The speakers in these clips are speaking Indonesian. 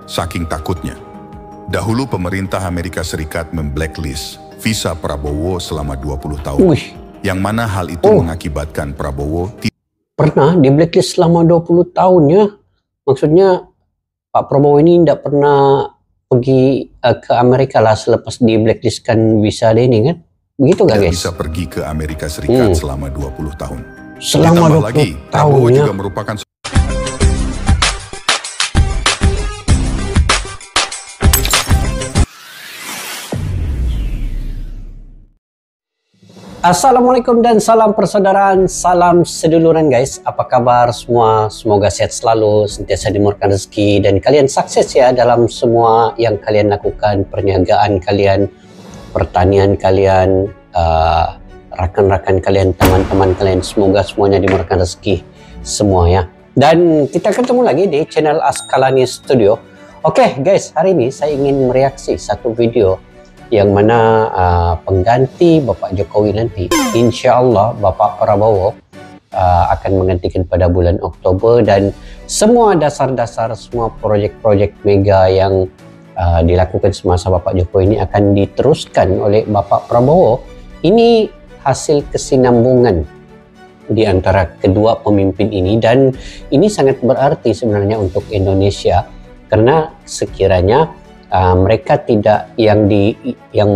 saking takutnya. Dahulu pemerintah Amerika Serikat memblacklist visa Prabowo selama 20 tahun. Yang mana hal itu mengakibatkan Prabowo pernah di blacklist selama 20 tahun ya. Maksudnya Pak Prabowo ini tidak pernah pergi ke Amerika lah selepas di blacklistkan visa dia ini kan. Begitu gak guys? Bisa pergi ke Amerika Serikat selama 20 tahun. Selama 20 lagi, tahun Prabowo ya. juga merupakan Assalamualaikum dan salam persaudaraan, salam seduluran guys. Apa kabar semua? Semoga sehat selalu, sentiasa dimurahkan rezeki dan kalian sukses ya dalam semua yang kalian lakukan, perniagaan kalian, pertanian kalian, rakan-rakan kalian, teman-teman kalian. Semoga semuanya dimurahkan rezeki semua ya. Dan kita ketemu lagi di channel Askalani Studio. Oke guys, hari ini saya ingin mereaksi satu video yang mana pengganti Bapak Jokowi nanti, insya Allah Bapak Prabowo akan menggantikan pada bulan Oktober, dan semua dasar-dasar, semua proyek-proyek mega yang dilakukan semasa Bapak Jokowi ini akan diteruskan oleh Bapak Prabowo. Ini hasil kesinambungan di antara kedua pemimpin ini, dan ini sangat berarti sebenarnya untuk Indonesia, karena sekiranya mereka tidak yang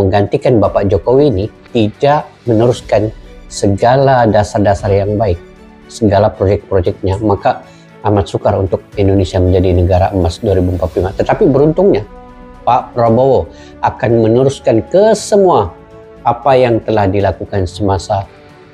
menggantikan Bapak Jokowi ini tidak meneruskan segala dasar-dasar yang baik, segala proyek-proyeknya, maka amat sukar untuk Indonesia menjadi negara emas 2045. Tetapi beruntungnya Pak Prabowo akan meneruskan ke semua apa yang telah dilakukan semasa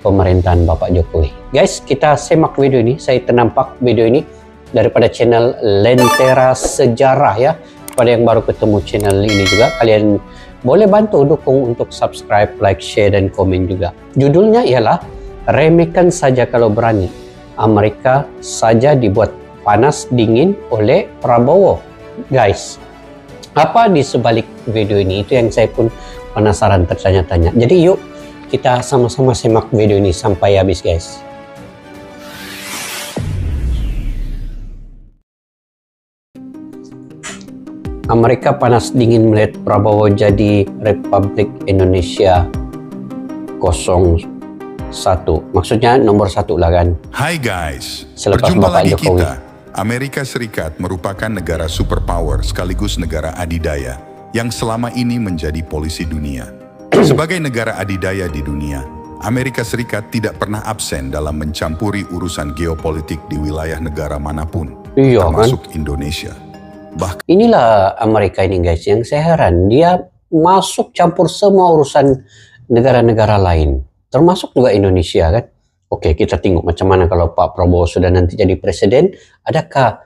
pemerintahan Bapak Jokowi. Guys, kita semak video ini. Saya ternampak video ini daripada channel Lentera Sejarah ya. Pada yang baru ketemu channel ini juga, kalian boleh bantu dukung untuk subscribe, like, share, dan komen juga. Judulnya ialah Remehkan Saja Kalau Berani. Amerika saja dibuat panas dingin oleh Prabowo. Guys, apa di sebalik video ini? Itu yang saya pun penasaran, tertanya-tanya. Jadi yuk kita sama-sama simak video ini sampai habis guys. Amerika panas dingin melihat Prabowo jadi Republik Indonesia 01. Maksudnya nomor 1 lah kan. Hai guys, selepas berjumpa Bapak lagi Jokowi. kita. Amerika Serikat merupakan negara superpower sekaligus negara adidaya yang selama ini menjadi polisi dunia. Sebagai negara adidaya di dunia, Amerika Serikat tidak pernah absen dalam mencampuri urusan geopolitik di wilayah negara manapun, termasuk Indonesia. Inilah Amerika ini guys, yang saya heran, dia masuk campur semua urusan negara-negara lain, termasuk juga Indonesia kan. Oke, kita tengok macam mana kalau Pak Prabowo sudah nanti jadi presiden, adakah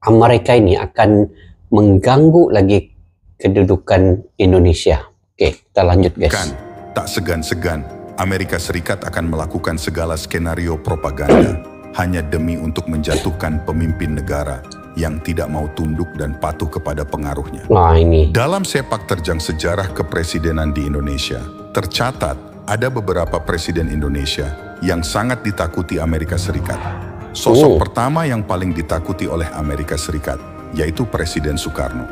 Amerika ini akan mengganggu lagi kedudukan Indonesia. Oke, kita lanjut guys. Tak segan-segan, Amerika Serikat akan melakukan segala skenario propaganda hanya demi untuk menjatuhkan pemimpin negara yang tidak mau tunduk dan patuh kepada pengaruhnya. Nah, ini. Dalam sepak terjang sejarah kepresidenan di Indonesia, tercatat ada beberapa presiden Indonesia yang sangat ditakuti Amerika Serikat. Sosok pertama yang paling ditakuti oleh Amerika Serikat yaitu Presiden Soekarno.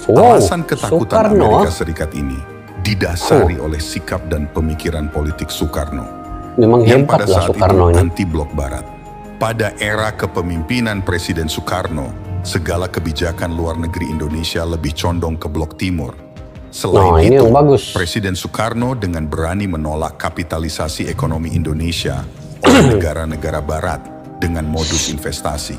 Alasan ketakutan Amerika Serikat ini didasari oleh sikap dan pemikiran politik Soekarno. Memang yang pada hebat lah saat Soekarno itu ini. anti blok barat. Pada era kepemimpinan Presiden Soekarno, segala kebijakan luar negeri Indonesia lebih condong ke blok timur. Selain itu, Presiden Soekarno dengan berani menolak kapitalisasi ekonomi Indonesia oleh negara-negara barat dengan modus investasi.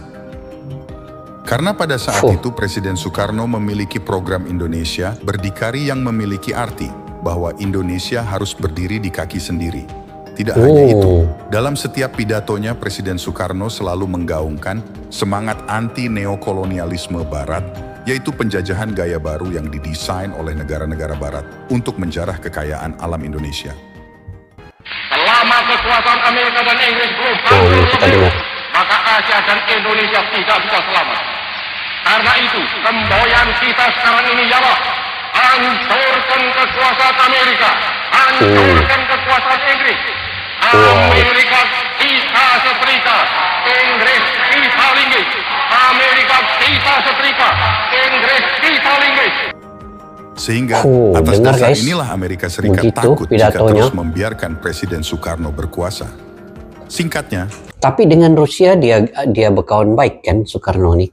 Karena pada saat itu Presiden Soekarno memiliki program Indonesia Berdikari yang memiliki arti bahwa Indonesia harus berdiri di kaki sendiri. Tidak hanya itu, dalam setiap pidatonya Presiden Soekarno selalu menggaungkan semangat anti-neokolonialisme Barat, yaitu penjajahan gaya baru yang didesain oleh negara-negara Barat untuk menjarah kekayaan alam Indonesia. Selama kekuasaan Amerika dan Inggris belum hancur, maka Asia dan Indonesia tidak bisa selamat. Karena itu, semboyan kita sekarang ini ialah hancurkan kekuasaan Amerika, hancurkan kekuasaan Inggris. Amerika kita setrika, Inggris kita linggis, Amerika kita setrika, Sehingga atas dasar inilah Amerika Serikat takut jika terus membiarkan Presiden Soekarno berkuasa. Singkatnya. Tapi dengan Rusia dia berkawan baik kan Soekarno nih.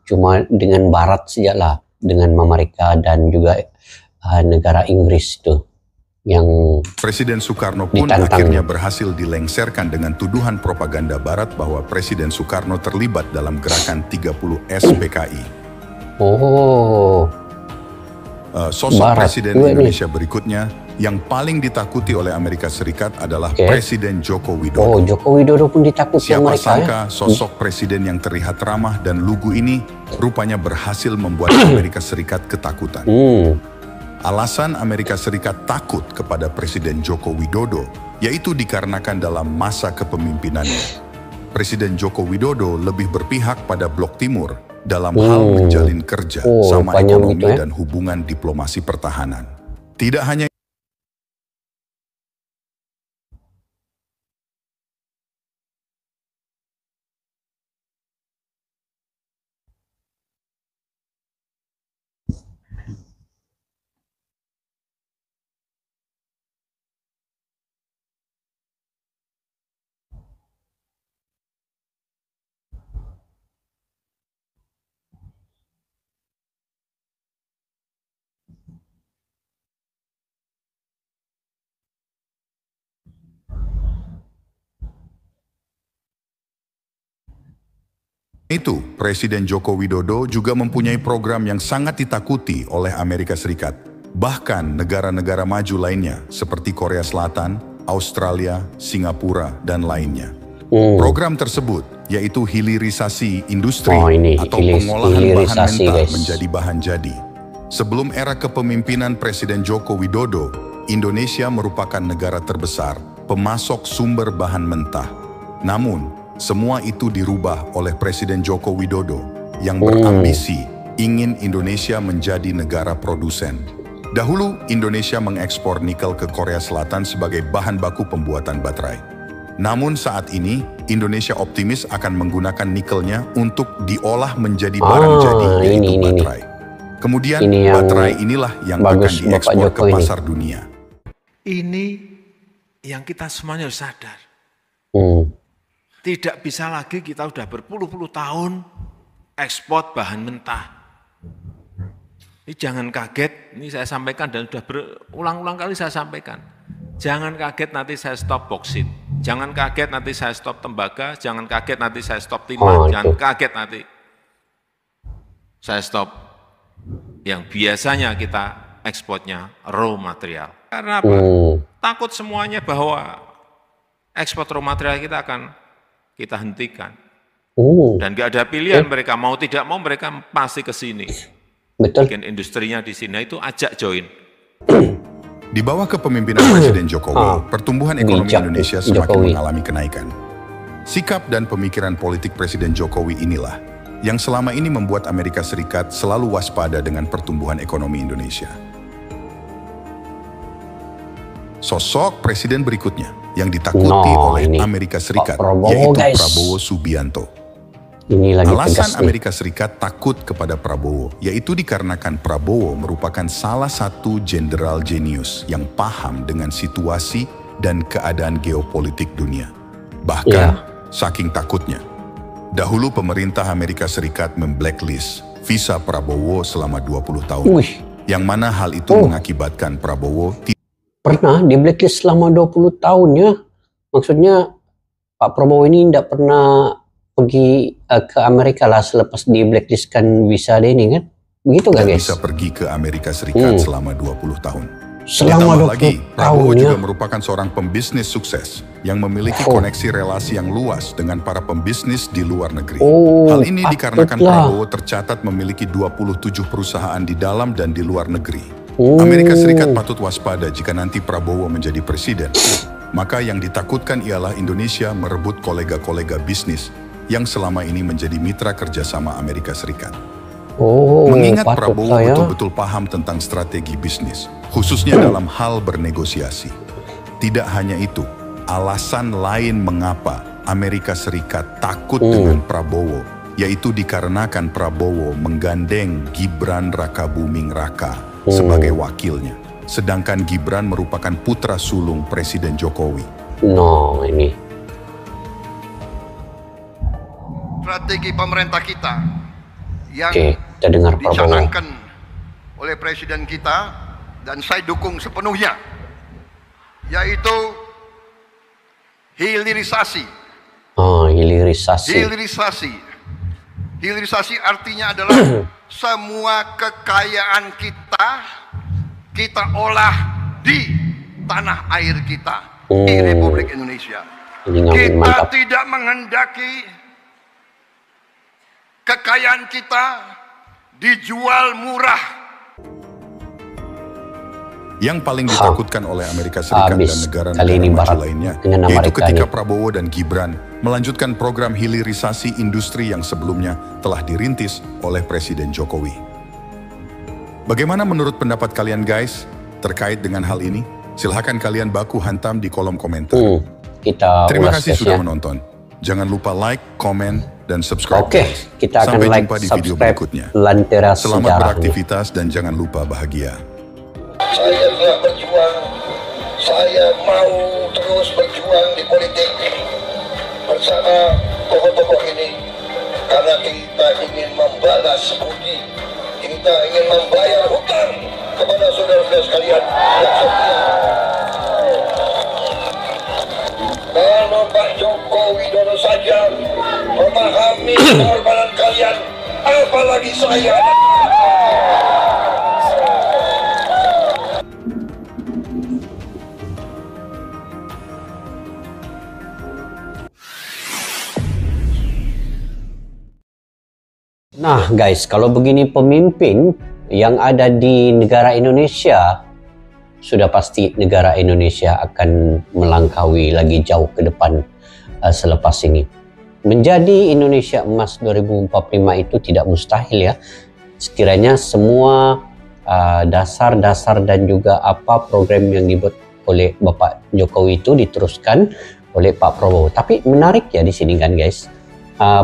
Cuma dengan Barat sajalah, dengan Amerika dan juga negara Inggris itu yang Presiden Soekarno pun akhirnya berhasil dilengserkan dengan tuduhan propaganda Barat bahwa Presiden Soekarno terlibat dalam gerakan 30S PKI. Sosok Barat Presiden Indonesia berikutnya yang paling ditakuti oleh Amerika Serikat adalah Presiden Joko Widodo. Joko Widodo pun ditakuti Siapa sangka sosok presiden yang terlihat ramah dan lugu ini rupanya berhasil membuat Amerika Serikat ketakutan. Alasan Amerika Serikat takut kepada Presiden Joko Widodo yaitu dikarenakan dalam masa kepemimpinannya. Presiden Joko Widodo lebih berpihak pada Blok Timur dalam hal menjalin kerja sama ekonomi dan hubungan diplomasi pertahanan. Tidak hanya itu, Presiden Joko Widodo juga mempunyai program yang sangat ditakuti oleh Amerika Serikat. Bahkan negara-negara maju lainnya seperti Korea Selatan, Australia, Singapura, dan lainnya. Program tersebut yaitu hilirisasi industri atau pengolahan bahan mentah menjadi bahan jadi. Sebelum era kepemimpinan Presiden Joko Widodo, Indonesia merupakan negara terbesar pemasok sumber bahan mentah. Namun, semua itu dirubah oleh Presiden Joko Widodo yang berambisi ingin Indonesia menjadi negara produsen. Dahulu, Indonesia mengekspor nikel ke Korea Selatan sebagai bahan baku pembuatan baterai. Namun saat ini, Indonesia optimis akan menggunakan nikelnya untuk diolah menjadi barang jadi yaitu baterai. Kemudian, baterai inilah yang akan diekspor ke pasar dunia. Ini yang kita semuanya harus sadar. Tidak bisa lagi kita udah berpuluh-puluh tahun ekspor bahan mentah. Ini jangan kaget, ini saya sampaikan dan sudah berulang-ulang kali saya sampaikan. Jangan kaget nanti saya stop boksit, jangan kaget nanti saya stop tembaga, jangan kaget nanti saya stop timah, jangan kaget nanti saya stop yang biasanya kita ekspornya raw material. Karena apa? Takut semuanya bahwa ekspor raw material kita akan kita hentikan. Dan nggak ada pilihan mereka mau tidak mau mereka pasti ke sini. Betul. Bikin industrinya di sini itu ajak join. Di bawah kepemimpinan Presiden Jokowi, pertumbuhan ekonomi Indonesia semakin mengalami kenaikan. Sikap dan pemikiran politik Presiden Jokowi inilah yang selama ini membuat Amerika Serikat selalu waspada dengan pertumbuhan ekonomi Indonesia. Sosok presiden berikutnya yang ditakuti oleh Amerika Serikat yaitu Prabowo Subianto. Alasan Amerika Serikat takut kepada Prabowo yaitu dikarenakan Prabowo merupakan salah satu jenderal jenius yang paham dengan situasi dan keadaan geopolitik dunia. Bahkan saking takutnya, dahulu pemerintah Amerika Serikat memblacklist visa Prabowo selama 20 tahun. Yang mana hal itu mengakibatkan Prabowo pernah di blacklist selama 20 tahun ya. Maksudnya Pak Prabowo ini tidak pernah pergi ke Amerika lah selepas di blacklistkan visa dia ini kan. Begitu kan guys? Bisa pergi ke Amerika Serikat selama 20 tahun. Selama 20 lagi, Prabowo tahun juga merupakan seorang pembisnis sukses yang memiliki koneksi relasi yang luas dengan para pembisnis di luar negeri. Hal ini dikarenakan Prabowo tercatat memiliki 27 perusahaan di dalam dan di luar negeri. Amerika Serikat patut waspada jika nanti Prabowo menjadi presiden. Maka yang ditakutkan ialah Indonesia merebut kolega-kolega bisnis yang selama ini menjadi mitra kerjasama Amerika Serikat. Mengingat Prabowo betul-betul paham tentang strategi bisnis, khususnya dalam hal bernegosiasi. Tidak hanya itu, alasan lain mengapa Amerika Serikat takut dengan Prabowo yaitu dikarenakan Prabowo menggandeng Gibran Rakabuming Raka sebagai wakilnya. Sedangkan Gibran merupakan putra sulung Presiden Jokowi. No, ini. Strategi pemerintah kita yang kita dengar dicanangkan oleh Presiden kita dan saya dukung sepenuhnya, yaitu hilirisasi. Oh, hilirisasi. Hilirisasi artinya adalah semua kekayaan kita olah di tanah air kita, di Republik Indonesia. Kita tidak menghendaki kekayaan kita dijual murah. Yang paling ditakutkan oleh Amerika Serikat dan negara-negara maju lainnya, yaitu ketika Prabowo dan Gibran melanjutkan program hilirisasi industri yang sebelumnya telah dirintis oleh Presiden Jokowi. Bagaimana menurut pendapat kalian guys terkait dengan hal ini? Silahkan kalian baku hantam di kolom komentar. Terima kasih sudah menonton. Jangan lupa like, komen, dan subscribe. Kita akan sampai jumpa di video berikutnya. Selamat beraktivitas dan jangan lupa bahagia. Saya telah berjuang, saya mau terus berjuang di politik bersama tokoh-tokoh ini karena kita ingin membalas budi, kita ingin membayar hutang kepada saudara-saudara sekalian yang setia. Kalau Pak Joko Widodo saja memahami pengorbanan kalian, apalagi saya. Nah guys, kalau begini pemimpin yang ada di negara Indonesia, sudah pasti negara Indonesia akan melangkaui lagi jauh ke depan selepas ini. Menjadi Indonesia Emas 2045 itu tidak mustahil ya. Sekiranya semua dasar-dasar dan juga apa program yang dibuat oleh Bapak Jokowi itu diteruskan oleh Pak Prabowo. Tapi menarik ya di sini kan guys.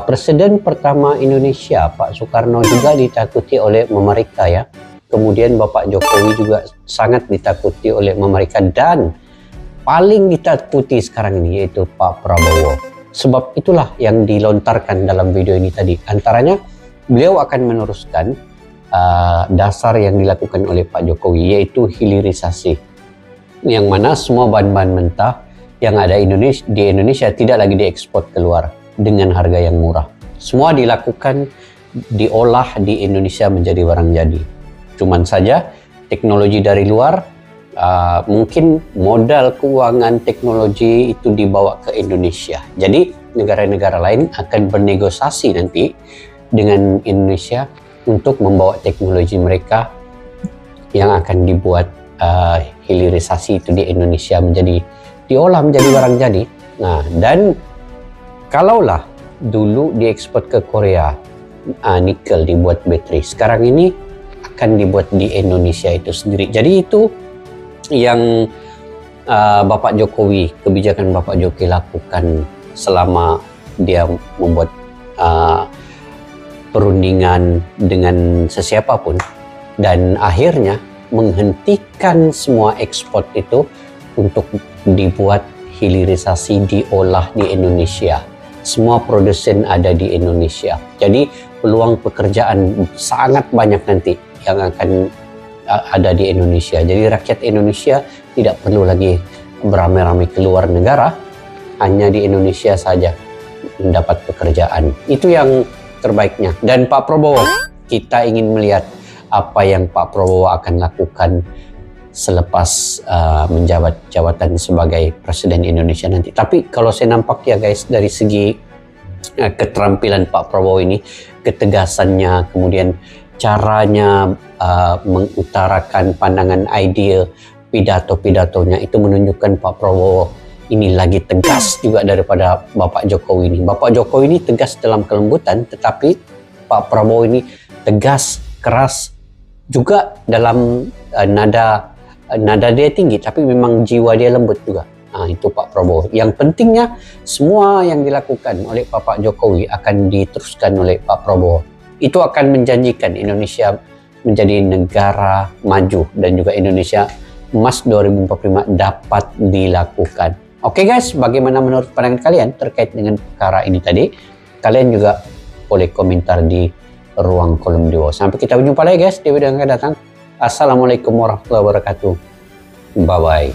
Presiden pertama Indonesia Pak Soekarno juga ditakuti oleh mereka ya. Kemudian Bapak Jokowi juga sangat ditakuti oleh mereka dan paling ditakuti sekarang ini yaitu Pak Prabowo. Sebab itulah yang dilontarkan dalam video ini tadi. Antaranya beliau akan meneruskan dasar yang dilakukan oleh Pak Jokowi yaitu hilirisasi. Yang mana semua bahan-bahan mentah yang ada di Indonesia tidak lagi diekspor keluar dengan harga yang murah. Semua dilakukan, diolah di Indonesia menjadi barang jadi. Cuman saja teknologi dari luar, mungkin modal keuangan teknologi itu dibawa ke Indonesia. Jadi negara-negara lain akan bernegosiasi nanti dengan Indonesia untuk membawa teknologi mereka yang akan dibuat hilirisasi itu di Indonesia diolah menjadi barang jadi. Nah, dan kalaulah dulu diekspor ke Korea, nikel dibuat baterai, sekarang ini akan dibuat di Indonesia itu sendiri. Jadi itu yang Bapak Jokowi, kebijakan Bapak Jokowi lakukan selama dia membuat perundingan dengan sesiapapun dan akhirnya menghentikan semua ekspor itu untuk dibuat hilirisasi, diolah di Indonesia. Semua produsen ada di Indonesia. Jadi peluang pekerjaan sangat banyak nanti yang akan ada di Indonesia. Jadi rakyat Indonesia tidak perlu lagi beramai-ramai ke luar negara, hanya di Indonesia saja mendapat pekerjaan. Itu yang terbaiknya. Dan Pak Prabowo, kita ingin melihat apa yang Pak Prabowo akan lakukan selepas menjabat jabatan sebagai Presiden Indonesia nanti. Tapi kalau saya nampak ya guys, dari segi keterampilan Pak Prabowo ini, ketegasannya, kemudian caranya mengutarakan pandangan ide, pidato-pidatonya itu menunjukkan Pak Prabowo ini lagi tegas juga daripada Bapak Jokowi ini. Bapak Jokowi ini tegas dalam kelembutan, tetapi Pak Prabowo ini tegas, keras juga dalam nada dia tinggi, tapi memang jiwa dia lembut juga. Nah, itu Pak Prabowo. Yang pentingnya semua yang dilakukan oleh Pak Jokowi akan diteruskan oleh Pak Prabowo. Itu akan menjanjikan Indonesia menjadi negara maju dan juga Indonesia Emas 2045 dapat dilakukan. Oke guys, bagaimana menurut pandangan kalian terkait dengan perkara ini tadi? Kalian juga boleh komentar di ruang kolom di bawah. Sampai kita berjumpa lagi guys di video yang akan datang. Assalamualaikum warahmatullahi wabarakatuh. Bye-bye.